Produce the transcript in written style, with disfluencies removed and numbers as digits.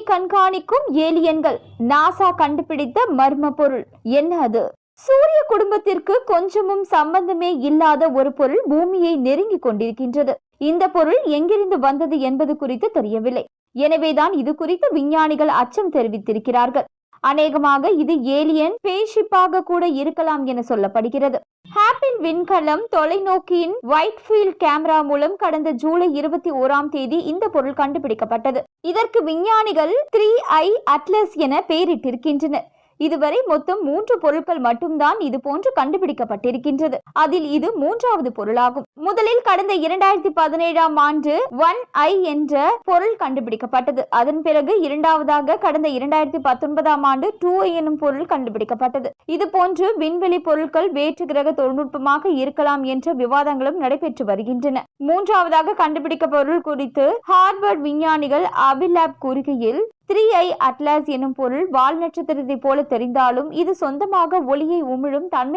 கண்காணிக்கும் ஏலியன்கள். நாசா கண்டுபிடித்த மர்ம பொருள் என்ன அது? சூரிய குடும்பத்திற்கு கொஞ்சமும் சம்பந்தமே இல்லாத ஒரு பொருள் பூமியை நெருங்கி கொண்டிருக்கின்றது. இந்த பொருள் எங்கிருந்து வந்தது என்பது குறித்து தெரியவில்லை. எனவேதான் இது குறித்து விஞ்ஞானிகள் அச்சம் தெரிவித்திருக்கிறார்கள். அநேகமாக இது ஏலியன் ஸ்பேஸ்ஷிப்பாக கூட இருக்கலாம் என சொல்லப்படுகிறது. ஹாப்பிள் விண்கலம் தொலைநோக்கியின் வைட்ஃபீல்ட் கேமரா மூலம் கடந்த ஜூலை 21 இந்த பொருள் கண்டுபிடிக்கப்பட்டது. இதற்கு விஞ்ஞானிகள் 3i அட்லஸ் என பெயரிட்டிருக்கின்றனர். இதுவரை மொத்தம் 3 பொருட்கள் மட்டும்தான் இது போன்று கண்டுபிடிக்கப்பட்டிருக்கின்றது. அதில் இது 3வது பொருளாகும். முதலில் கடந்த 2017 1i என்ற பொருள் கண்டுபிடிக்கப்பட்டது. அதன் பிறகு இரண்டாவதாக கடந்த 2019 2i எனும் பொருள் கண்டுபிடிக்கப்பட்டது. இது போன்று விண்வெளி பொருட்கள் வேற்று கிரக தொழில்நுட்பமாக இருக்கலாம் என்ற விவாதங்களும் நடைபெற்று வருகின்றன. 3வதாக கண்டுபிடிக்க பொருள் குறித்து ஹார்வர்ட் விஞ்ஞானிகள் அபிலாப் கூறுகையில், 3i அட்லாஸ் எனும் பொருள் வால் நட்சத்திரத்தை போல தெரிந்தாலும் இது சொந்தமாக ஒளியை உமிழும் தன்மை